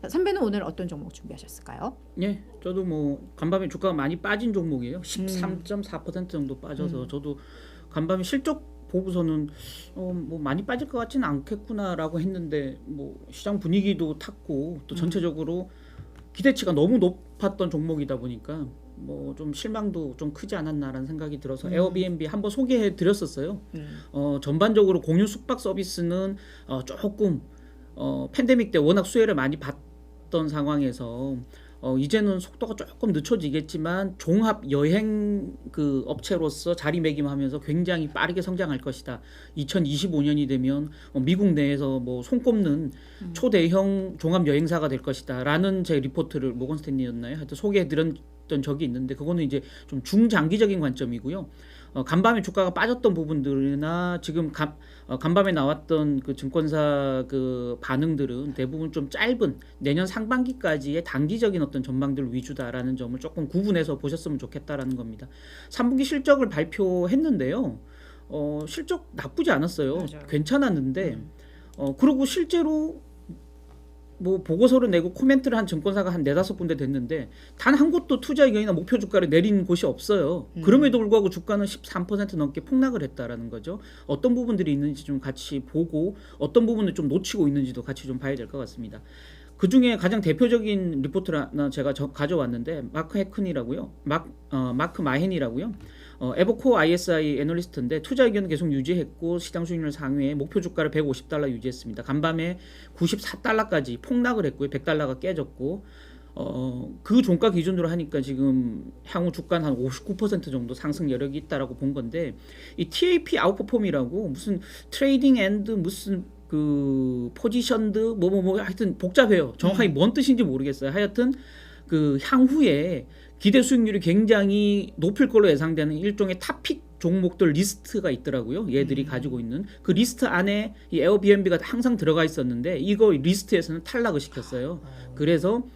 선배는 오늘 어떤 종목 준비하셨을까요? 예, 저도 뭐 간밤에 주가가 많이 빠진 종목이에요. 13.4% 정도 빠져서 저도 간밤에 실적 보고서는 뭐 많이 빠질 것 같지는 않겠구나라고 했는데 뭐 시장 분위기도 탔고 또 전체적으로 기대치가 너무 높았던 종목이다 보니까 뭐 좀 실망도 좀 크지 않았나라는 생각이 들어서 에어비앤비 한번 소개해 드렸었어요. 전반적으로 공유 숙박 서비스는 조금 팬데믹 때 워낙 수혜를 많이 받던 상황에서 이제는 속도가 조금 늦춰지겠지만 종합 여행 그 업체로서 자리매김하면서 굉장히 빠르게 성장할 것이다. 2025년이 되면 미국 내에서 뭐 손꼽는 초대형 종합 여행사가 될 것이다라는 제 리포트를 모건 스탠리였나요? 하여튼 소개해드렸던 적이 있는데 그거는 이제 좀 중장기적인 관점이고요. 간밤에 주가가 빠졌던 부분들이나 지금 간밤에 나왔던 그 증권사 그 반응들은 대부분 좀 짧은 내년 상반기까지의 단기적인 어떤 전망들 위주다라는 점을 조금 구분해서 보셨으면 좋겠다라는 겁니다. 3분기 실적을 발표했는데요. 실적 나쁘지 않았어요. 맞아요. 괜찮았는데 그리고 실제로 뭐 보고서를 내고 코멘트를 한 증권사가 한 4-5군데 됐는데 단 한 곳도 투자 의견이나 목표 주가를 내린 곳이 없어요. 그럼에도 불구하고 주가는 13% 넘게 폭락을 했다라는 거죠. 어떤 부분들이 있는지 좀 같이 보고 어떤 부분을 좀 놓치고 있는지도 같이 좀 봐야 될 것 같습니다. 그 중에 가장 대표적인 리포트를 하나 제가 가져왔는데 마크 해큰이라고요. 마크 마헨이라고요. 에버코어 ISI 애널리스트인데 투자 의견은 계속 유지했고 시장 수익률 상회에 목표 주가를 $150 유지했습니다. 간밤에 $94까지 폭락을 했고요. $100가 깨졌고 그 종가 기준으로 하니까 지금 향후 주가는 한 59% 정도 상승 여력이 있다라고 본 건데 이 TAP 아웃퍼폼이라고 무슨 트레이딩 앤드 무슨 그 포지션드 뭐 하여튼 복잡해요. 정확하게 뭔 뜻인지 모르겠어요. 하여튼 그 향후에 기대 수익률이 굉장히 높을 걸로 예상되는 일종의 탑픽 종목들 리스트가 있더라고요. 얘들이 가지고 있는 그 리스트 안에 이 에어비앤비가 항상 들어가 있었는데 이거 리스트에서는 탈락을 시켰어요. 그래서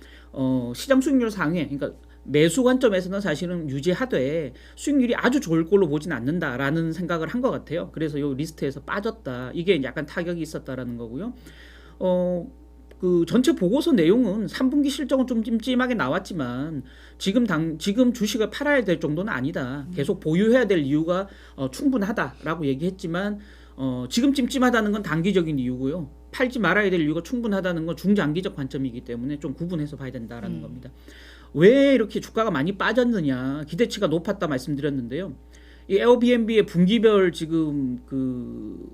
시장 수익률 상회, 그러니까 매수 관점에서는 사실은 유지하되 수익률이 아주 좋을 걸로 보진 않는다라는 생각을 한 것 같아요. 그래서 이 리스트에서 빠졌다. 이게 약간 타격이 있었다라는 거고요. 그 전체 보고서 내용은 3분기 실적은 좀 찜찜하게 나왔지만 지금 주식을 팔아야 될 정도는 아니다. 계속 보유해야 될 이유가 충분하다라고 얘기했지만 지금 찜찜하다는 건 단기적인 이유고요. 팔지 말아야 될 이유가 충분하다는 건 중장기적 관점이기 때문에 좀 구분해서 봐야 된다라는 겁니다. 왜 이렇게 주가가 많이 빠졌느냐? 기대치가 높았다 말씀드렸는데요. 이 에어비앤비의 분기별 지금 그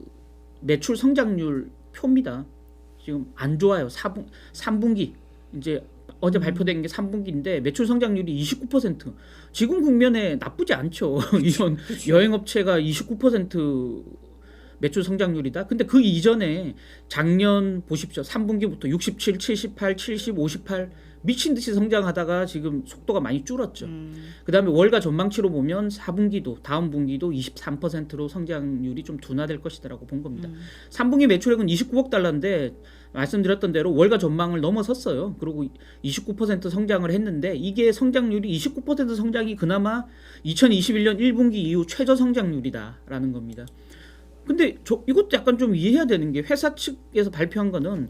매출 성장률 표입니다. 지금 안 좋아요. 3분기 이제 어제 발표된 게 3분기인데 매출 성장률이 29%. 지금 국면에 나쁘지 않죠. 이런 여행업체가 29% 매출 성장률이다. 근데 그 이전에 작년 보십시오. 3분기부터 67, 78, 70, 58 미친 듯이 성장하다가 지금 속도가 많이 줄었죠. 그다음에 월가 전망치로 보면 4분기도 다음 분기도 23%로 성장률이 좀 둔화될 것이다라고 본 겁니다. 3분기 매출액은 29억 달러인데 말씀드렸던 대로 월가 전망을 넘어섰어요. 그리고 29% 성장을 했는데 이게 성장률이 29% 성장이 그나마 2021년 1분기 이후 최저 성장률이다라는 겁니다. 근데 이것도 약간 좀 이해해야 되는 게 회사 측에서 발표한 거는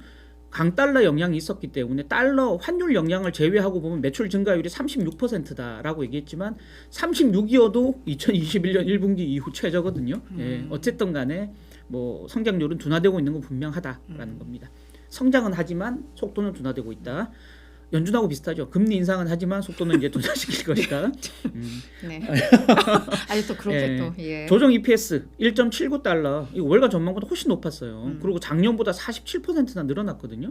강달러 영향이 있었기 때문에 달러 환율 영향을 제외하고 보면 매출 증가율이 36%다라고 얘기했지만 36이어도 2021년 1분기 이후 최저거든요. 예, 어쨌든 간에 뭐 성장률은 둔화되고 있는 건 분명하다라는 겁니다. 성장은 하지만 속도는 둔화되고 있다. 연준하고 비슷하죠. 금리 인상은 하지만 속도는 이제 둔화시킬 것이다. 네. 아니 또 그렇게 또 예. 조정 EPS 1.79달러. 이거 월가 전망보다 훨씬 높았어요. 그리고 작년보다 47%나 늘어났거든요.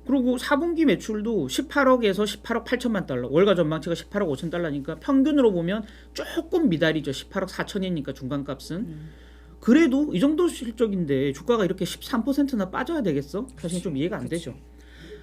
그리고 4분기 매출도 18억에서 18억 8천만 달러. 월가 전망치가 18억 5천 달러니까 평균으로 보면 조금 미달이죠. 18억 4천이니까 중간값은. 그래도 이 정도 실적인데 주가가 이렇게 13%나 빠져야 되겠어? 사실 좀 이해가 안 되죠.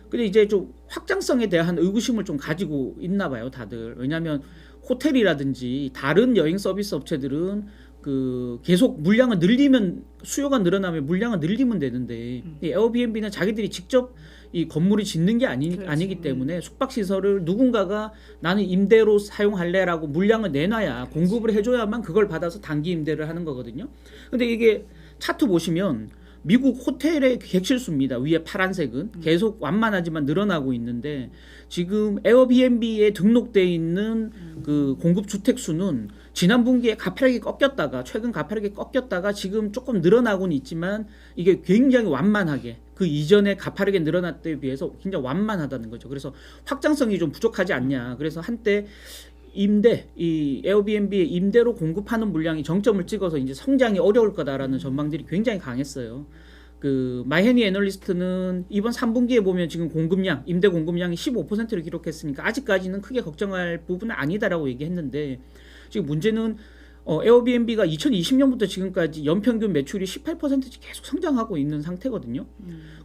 근데 이제 좀 확장성에 대한 의구심을 좀 가지고 있나 봐요, 다들. 왜냐하면 호텔이라든지 다른 여행 서비스 업체들은 그 계속 물량을 늘리면 수요가 늘어나면 물량을 늘리면 되는데 이 에어비앤비는 자기들이 직접 이 건물이 짓는 게 아니기 때문에 숙박시설을 누군가가 나는 임대로 사용할래라고 물량을 내놔야 공급을 해줘야만 그걸 받아서 단기 임대를 하는 거거든요. 근데 이게 차트 보시면 미국 호텔의 객실 수입니다. 위에 파란색은 계속 완만하지만 늘어나고 있는데 지금 에어비앤비에 등록돼 있는 그 공급 주택 수는 지난 분기에 가파르게 꺾였다가 최근 가파르게 꺾였다가 지금 조금 늘어나고는 있지만 이게 굉장히 완만하게 그 이전에 가파르게 늘어났 때에 비해서 굉장히 완만하다는 거죠. 그래서 확장성이 좀 부족하지 않냐. 그래서 한때 이 에어비앤비의 임대로 공급하는 물량이 정점을 찍어서 이제 성장이 어려울 거다라는 전망들이 굉장히 강했어요. 그 마이애니 애널리스트는 이번 3분기에 보면 지금 공급량, 임대 공급량이 15%를 기록했으니까 아직까지는 크게 걱정할 부분은 아니다라고 얘기했는데 지금 문제는 에어비앤비가 2020년부터 지금까지 연평균 매출이 18%씩 계속 성장하고 있는 상태거든요.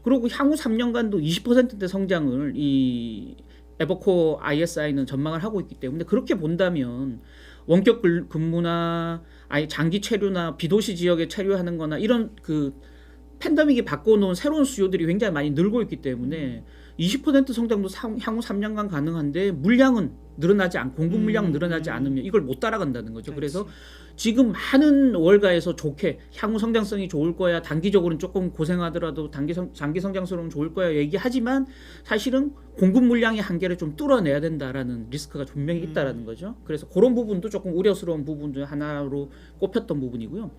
그리고 향후 3년간도 20%대 성장을 이 에버코어 ISI는 전망을 하고 있기 때문에 그렇게 본다면 원격 근무나 아예 장기 체류나 비도시 지역에 체류하는 거나 이런 그 팬데믹이 바꿔놓은 새로운 수요들이 굉장히 많이 늘고 있기 때문에 20% 성장도 향후 3년간 가능한데 물량은 늘어나지 않고 공급 물량은 늘어나지 않으면 이걸 못 따라간다는 거죠. 그래서 지금 많은 월가에서 좋게 향후 성장성이 좋을 거야. 단기적으로는 조금 고생하더라도 장기 성장성은 좋을 거야 얘기하지만 사실은 공급 물량의 한계를 좀 뚫어내야 된다라는 리스크가 분명히 있다라는 거죠. 그래서 그런 부분도 조금 우려스러운 부분 중 하나로 꼽혔던 부분이고요.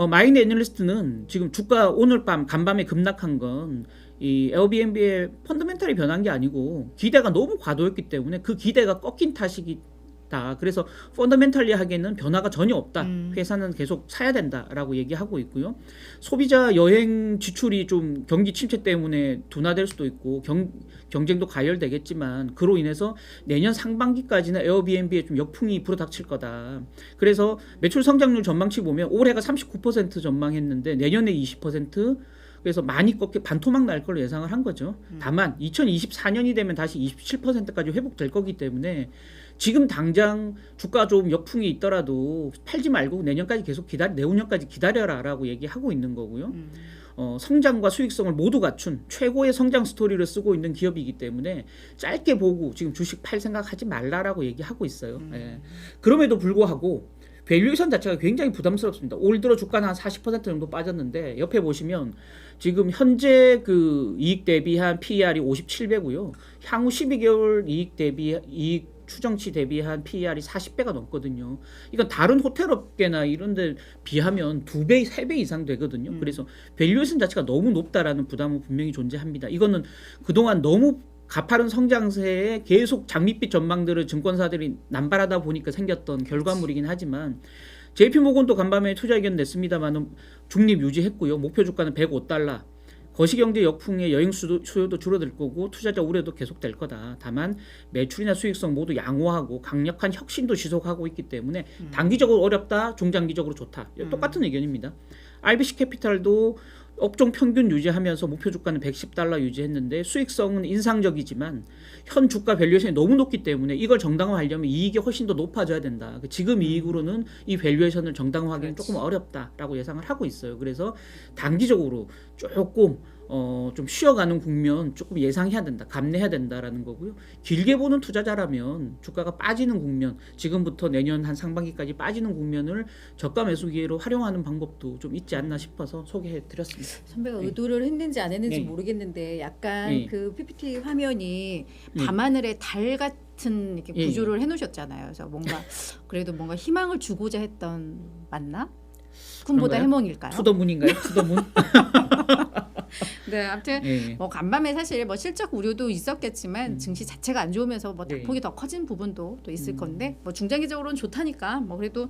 마이애니 애널리스트는 지금 주가 오늘 밤 간밤에 급락한 건 이 에어비앤비의 펀더멘탈이 변한 게 아니고 기대가 너무 과도했기 때문에 그 기대가 꺾인 탓이다. 그래서 펀더멘탈리하게는 변화가 전혀 없다. 회사는 계속 사야 된다라고 얘기하고 있고요. 소비자 여행 지출이 좀 경기 침체 때문에 둔화될 수도 있고 경쟁도 가열되겠지만 그로 인해서 내년 상반기까지는 에어비앤비에 좀 역풍이 불어닥칠 거다. 그래서 매출 성장률 전망치 보면 올해가 39% 전망했는데 내년에 20%, 그래서 많이 꺾여 반토막 날 걸로 예상을 한 거죠. 다만 2024년이 되면 다시 27%까지 회복될 거기 때문에 지금 당장 주가 좀 역풍이 있더라도 팔지 말고 내년까지 계속 내후년까지 기다려라라고 얘기하고 있는 거고요. 성장과 수익성을 모두 갖춘 최고의 성장 스토리를 쓰고 있는 기업이기 때문에 짧게 보고 지금 주식 팔 생각하지 말라라고 얘기하고 있어요. 예. 그럼에도 불구하고 밸류에이션 자체가 굉장히 부담스럽습니다. 올 들어 주가는 한 40% 정도 빠졌는데 옆에 보시면 지금 현재 그 이익 대비한 PER이 57배고요. 향후 12개월 이익 추정치 대비한 PER이 40배가 넘거든요. 이건 다른 호텔업계나 이런 데 비하면 2배, 3배 이상 되거든요. 그래서 밸류에이션 자체가 너무 높다라는 부담은 분명히 존재합니다. 이거는 그동안 너무 가파른 성장세에 계속 장밋빛 전망들을 증권사들이 남발하다 보니까 생겼던 결과물이긴 하지만 JP모건도 간밤에 투자 의견 냈습니다만 중립 유지했고요. 목표 주가는 105달러. 거시경제 역풍의 여행 수요도 줄어들 거고 투자자 우려도 계속될 거다. 다만 매출이나 수익성 모두 양호하고 강력한 혁신도 지속하고 있기 때문에 단기적으로 어렵다, 중장기적으로 좋다. 똑같은 의견입니다. RBC 캐피탈도 업종 평균 유지하면서 목표 주가는 110달러 유지했는데 수익성은 인상적이지만 현 주가 밸류에이션이 너무 높기 때문에 이걸 정당화하려면 이익이 훨씬 더 높아져야 된다. 지금 이익으로는 이 밸류에이션을 정당화하기는 조금 어렵다라고 예상을 하고 있어요. 그래서 단기적으로 조금 좀 쉬어가는 국면 조금 예상해야 된다. 감내해야 된다라는 거고요. 길게 보는 투자자라면 주가가 빠지는 국면, 지금부터 내년 한 상반기까지 빠지는 국면을 저가 매수 기회로 활용하는 방법도 좀 있지 않나 싶어서 소개해 드렸습니다. 선배가 의도를 했는지 안 했는지 모르겠는데 약간 그 PPT 화면이 밤하늘의 달 같은 이렇게 구조를 해놓으셨잖아요. 그래서 뭔가 그래도 뭔가 희망을 주고자 했던 맞나? 꿈보다 해몽일까요? 투더문인가요? 투더문? 네, 아무튼 뭐 간밤에 사실 뭐 실적 우려도 있었겠지만 증시 자체가 안 좋으면서 뭐 낙폭이 더 커진 부분도 또 있을 건데 뭐 중장기적으로는 좋다니까 뭐 그래도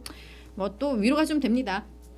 뭐 또 위로가 좀 됩니다.